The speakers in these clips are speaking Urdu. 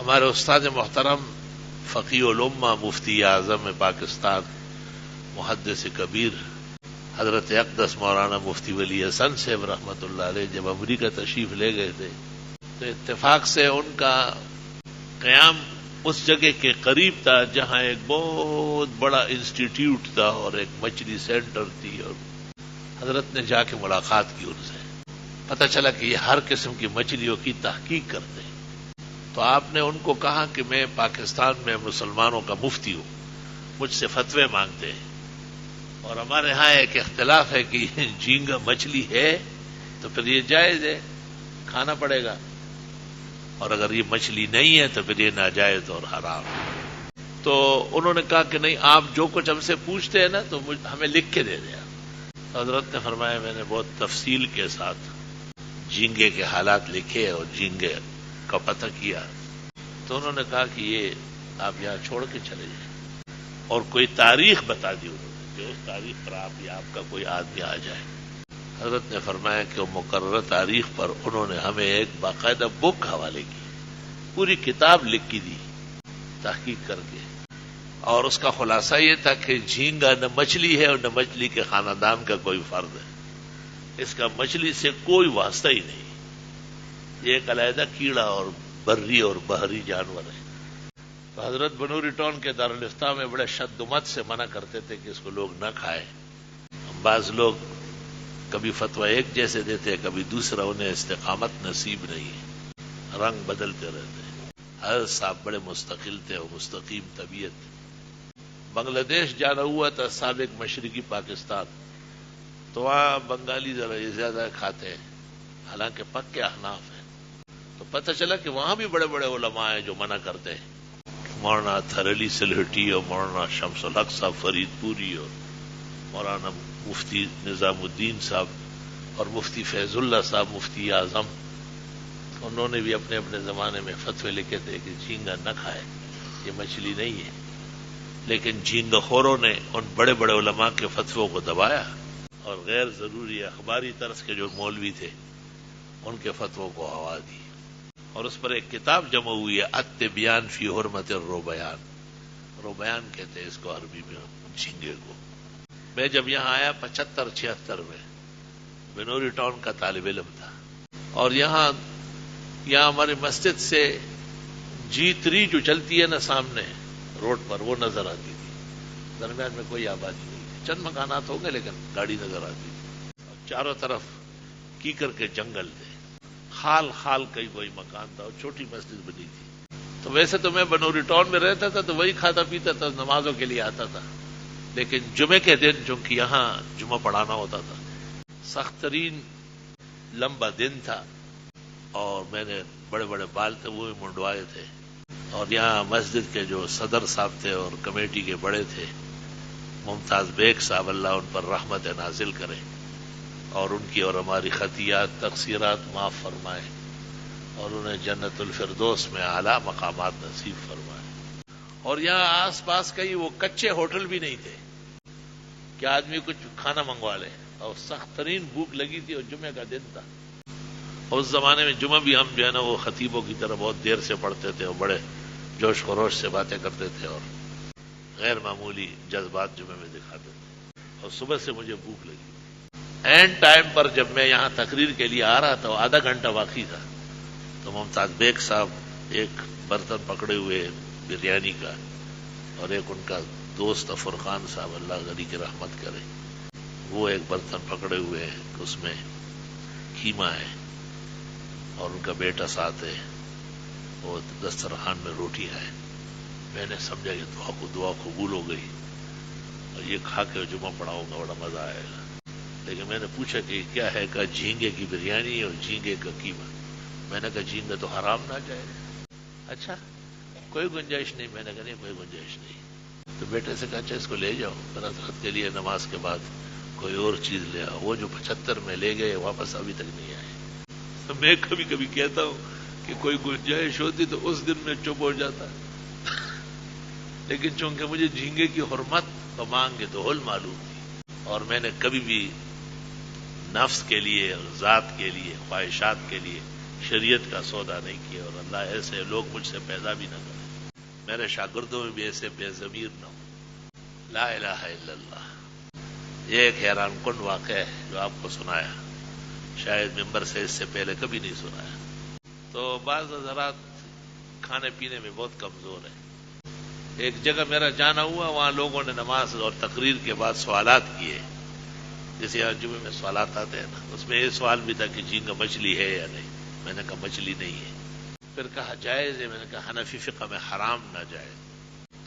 ہمارے استاد محترم فقیہ الامہ مفتی اعظم پاکستان محدث کبیر حضرت اقدس مولانا مفتی ولی حسن صاحب رحمۃ اللہ علیہ جب امریکہ تشریف لے گئے تھے تو اتفاق سے ان کا قیام اس جگہ کے قریب تھا جہاں ایک بہت بڑا انسٹیٹیوٹ تھا اور ایک مچھلی سینٹر تھی، اور حضرت نے جا کے ملاقات کی ان سے، پتہ چلا کہ یہ ہر قسم کی مچھلیوں کی تحقیق کرتے ہیں۔ تو آپ نے ان کو کہا کہ میں پاکستان میں مسلمانوں کا مفتی ہوں، مجھ سے فتوے مانگتے ہیں، اور ہمارے ہاں ایک اختلاف ہے کہ جھینگا مچھلی ہے تو پھر یہ جائز ہے، کھانا پڑے گا، اور اگر یہ مچھلی نہیں ہے تو پھر یہ ناجائز اور حرام ہے۔ تو انہوں نے کہا کہ نہیں، آپ جو کچھ ہم سے پوچھتے ہیں نا تو ہمیں لکھ کے دے دیں۔ حضرت نے فرمایا میں نے بہت تفصیل کے ساتھ جھینگے کے حالات لکھے اور جھینگے کا پتہ کیا، تو انہوں نے کہا کہ یہ آپ یہاں چھوڑ کے چلے جائیں، اور کوئی تاریخ بتا دی انہوں نے کہ اس تاریخ پر آپ کا کوئی آدمی آ جائے۔ حضرت نے فرمایا کہ وہ مقررہ تاریخ پر انہوں نے ہمیں ایک باقاعدہ بک حوالے کی، پوری کتاب لکھ کی دی تحقیق کر کے، اور اس کا خلاصہ یہ تھا کہ جھینگا نہ مچھلی ہے اور نہ مچھلی کے خاندان کا کوئی فرد ہے، اس کا مچھلی سے کوئی واسطہ ہی نہیں، یہ ایک علیحدہ کیڑا اور بری اور بحری جانور ہے۔ تو حضرت بنوری ٹاؤن کے دارالفتہ میں بڑے شد و مت سے منع کرتے تھے کہ اس کو لوگ نہ کھائیں۔ بعض لوگ کبھی فتویٰ ایک جیسے دیتے، کبھی دوسرا، انہیں استقامت نصیب نہیں ہے، رنگ بدلتے رہتے ہیں۔ حضرت صاحب بڑے مستقل تھے اور مستقیم طبیعت۔ بنگلہ دیش جانا ہوا تھا، سابق مشرقی پاکستان، تو وہاں بنگالی ذرا زیادہ کھاتے ہیں، حالانکہ پکے احناف ہیں۔ تو پتہ چلا کہ وہاں بھی بڑے بڑے علماء ہیں جو منع کرتے ہیں، مولانا اطہر علی سلہٹی اور مولانا شمس الحق صاحب فرید پوری اور مولانا مفتی نظام الدین صاحب اور مفتی فیض اللہ صاحب مفتی اعظم، انہوں نے بھی اپنے اپنے زمانے میں فتوے لکھے تھے کہ جھینگا نہ کھائے، یہ مچھلی نہیں ہے۔ لیکن جھینگا خوروں نے ان بڑے بڑے علماء کے فتووں کو دبایا، اور غیر ضروری اخباری طرز کے جو مولوی تھے ان کے فتووں کو ہوا دی، اور اس پر ایک کتاب جمع ہوئی ہے، التبیان فی حرمت الروبیان، روبیان کہتے ہیں اس کو عربی میں جھینگے کو۔ میں جب یہاں آیا 75-76 میں، بنوری ٹاؤن کا طالب علم تھا، اور یہاں ہماری مسجد سے G3 جو چلتی ہے نا سامنے روڈ پر، وہ نظر آتی تھی، درمیان میں کوئی آبادی نہیں تھی، چند مکانات ہو گئے لیکن گاڑی نظر آتی تھی، اور چاروں طرف کیکر کے جنگل تھے، خال خال کئی کوئی مکان تھا، اور چھوٹی مسجد بنی تھی۔ تو ویسے تو میں بنوری ٹاؤن میں رہتا تھا تو وہی کھاتا پیتا تھا، نمازوں کے لیے آتا تھا، لیکن جمعے کے دن چونکہ یہاں جمعہ پڑھانا ہوتا تھا، سخت ترین لمبا دن تھا، اور میں نے بڑے بڑے بال تھے وہ بھی منڈوائے تھے، اور یہاں مسجد کے جو صدر صاحب تھے اور کمیٹی کے بڑے تھے ممتاز بیگ صاحب، اللہ ان پر رحمت نازل کرے، اور ان کی اور ہماری خطیات تقصیرات معاف فرمائے، اور انہیں جنت الفردوس میں اعلیٰ مقامات نصیب فرمائے۔ اور یہاں آس پاس کئی وہ کچے ہوٹل بھی نہیں تھے کہ آدمی کچھ کھانا منگوا لے، اور سخت ترین بھوک لگی تھی، اور جمعے کا دن تھا۔ اس زمانے میں جمعہ بھی ہم جو ہے نا وہ خطیبوں کی طرح بہت دیر سے پڑھتے تھے، اور بڑے جوش خروش سے باتیں کرتے تھے، اور غیر معمولی جذبات جمعے میں دکھاتے تھے، اور صبح سے مجھے بھوک لگی۔ اینڈ ٹائم پر جب میں یہاں تقریر کے لیے آ رہا تھا، آدھا گھنٹہ باقی تھا، تو ممتاز بیگ صاحب ایک برتن پکڑے ہوئے بریانی کا، اور ایک ان کا دوست فرقان صاحب، اللہ غنی کی رحمت کرے، وہ ایک برتن پکڑے ہوئے ہیں، اس میں کیما ہے، اور ان کا بیٹا ساتھ ہے، وہ دسترخوان میں روٹیاں ہیں۔ میں نے سمجھا کہ دعا قبول ہو گئی، اور یہ کھا کے جمعہ پڑھاؤں گا، بڑا مزہ آئے گا۔ لیکن میں نے پوچھا کہ کیا ہے، کہا جھینگے کی بریانی اور جھینگے کا قیمہ۔ میں نے کہا جھینگا تو حرام نہ جائے گا۔ اچھا کوئی گنجائش نہیں؟ میں نے کہا نہیں کوئی گنجائش نہیں۔ تو بیٹے سے کہا اچھا اس کو لے جاؤ، مناسبت کے لیے نماز کے بعد کوئی اور چیز لے آؤ۔ وہ جو 75 میں لے گئے واپس ابھی تک نہیں آئے۔ تو میں کبھی کبھی کہتا ہوں کہ کوئی گنجائش ہوتی تو اس دن میں چپ ہو جاتا، لیکن چونکہ مجھے جھینگے کی حرمت و مانگ دہل معلوم تھی، اور میں نے کبھی بھی نفس کے لیے، ذات کے لیے، خواہشات کے لیے شریعت کا سودا نہیں کیا، اور اللہ ایسے لوگ مجھ سے پیدا بھی نہ کرے، میرے شاگردوں میں بھی ایسے بے ضمیر نہ ہو۔ لا الہ الا اللہ، یہ ایک حیران کن واقعہ ہے جو آپ کو سنایا، شاید ممبر سے اس سے پہلے کبھی نہیں سنایا۔ تو بعض حضرات کھانے پینے میں بہت کمزور ہیں۔ ایک جگہ میرا جانا ہوا، وہاں لوگوں نے نماز اور تقریر کے بعد سوالات کیے، جیسے یہاں جمعے میں سوالات آتے ہیں نا، اس میں یہ سوال بھی تھا کہ جھینگا مچھلی ہے یا نہیں۔ میں نے کہا مچھلی نہیں ہے۔ پھر کہا جائز ہے، میں نے کہا حنفی فقہ میں حرام نہ جائز۔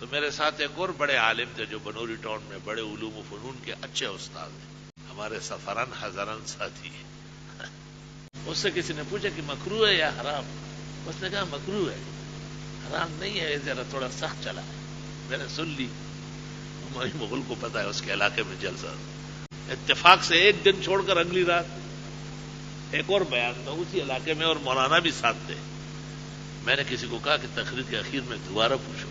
تو میرے ساتھ ایک اور بڑے عالم تھے جو بنوری ٹاؤن میں بڑے علوم و فنون کے اچھے استاد ہیں، ہمارے سفران ہزاران ساتھی ہیں۔ اس سے کسی نے پوچھا کہ مکروہ ہے یا حرام؟ اس نے کہا مکروہ ہے، حرام نہیں ہے، ذرا تھوڑا سخت چلا ہے۔ میں نے سن لی، مغل کو پتا ہے اس کے علاقے میں جلسہ۔ اتفاق سے ایک دن چھوڑ کر اگلی رات ایک اور بیان تھا اسی علاقے میں، اور مولانا بھی ساتھ تھے۔ میں نے کسی کو کہا کہ تقریر کے اخیر میں دوبارہ پوچھو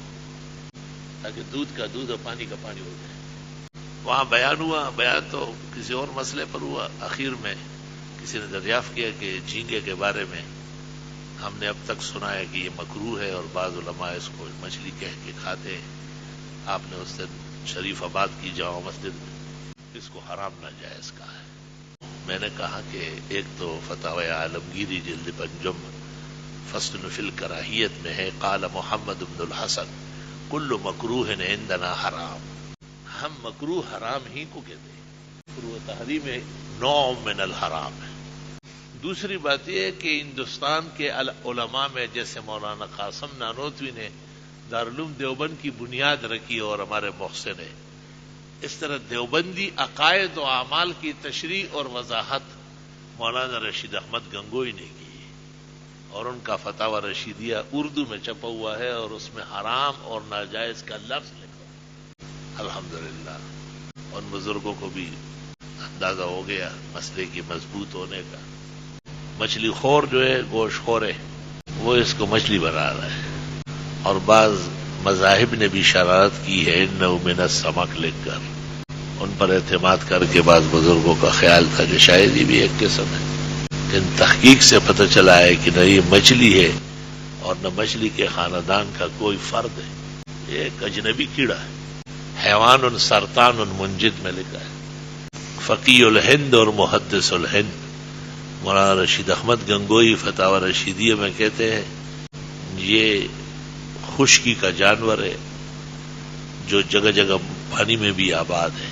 تاکہ دودھ کا دودھ اور پانی کا پانی ہو جائے۔ وہاں بیان ہوا، بیان تو کسی اور مسئلے پر ہوا۔ اخیر میں کسی نے دریافت کیا کہ جھینگے کے بارے میں ہم نے اب تک سنا ہے کہ یہ مکروہ ہے، اور بعض علماء اس کو مچھلی کہہ کے کھاتے ہیں۔ آپ نے اس دن شریف آباد کی جامع مسجد میں اس کو حرام ناجائز کہا ہے۔ میں نے کہا کہ ایک تو فتاوی عالمگیری جلد پنجم فصل فی الکراہیت میں ہے، قال محمد بن الحسن کل مکروہ عندنا حرام۔ ہم مکروہ حرام ہی کو کہتے ہیں، مکروہ تحریم نوع من الحرام ہے۔ دوسری بات یہ ہے کہ ہندوستان کے علماء میں جیسے مولانا قاسم نانوتوی نے دارالعلوم دیوبند کی بنیاد رکھی اور ہمارے محسن ہے، اس طرح دیوبندی عقائد و اعمال کی تشریح اور وضاحت مولانا رشید احمد گنگوئی نے کی، اور ان کا فتاوی رشیدیہ اردو میں چھپا ہوا ہے، اور اس میں حرام اور ناجائز کا لفظ لکھا ہے۔ الحمدللہ ان بزرگوں کو بھی اندازہ ہو گیا مسئلے کی مضبوط ہونے کا۔ مچھلی خور جو ہے، گوشت خور ہے، وہ اس کو مچھلی بنا رہا ہے، اور بعض مذاہب نے بھی شرارت کی ہے انہ من السمک لکھ کر، ان پر اعتماد کر کے بعض بزرگوں کا خیال تھا کہ شاید یہ بھی ایک قسم ہے، لیکن تحقیق سے پتہ چلا ہے کہ نہ یہ مچھلی ہے اور نہ مچھلی کے خاندان کا کوئی فرد ہے، یہ ایک اجنبی کیڑا ہے۔ حیوان سرطان منجد میں لکھا ہے۔ فقیہ الہند اور محدث الہند مولانا رشید احمد گنگوئی فتاوی رشیدیہ میں کہتے ہیں یہ خشکی کا جانور ہے جو جگہ جگہ پانی میں بھی آباد ہے،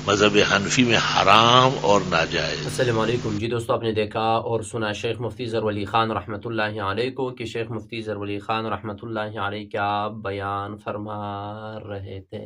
مذہب حنفی میں حرام اور ناجائز۔ السلام علیکم جی دوستو، آپ نے دیکھا اور سنا شیخ مفتی ظہور ولی خان رحمۃ اللہ علیہ کو کہ شیخ مفتی ظہور ولی خان رحمۃ اللہ علیہ کیا بیان فرما رہے تھے۔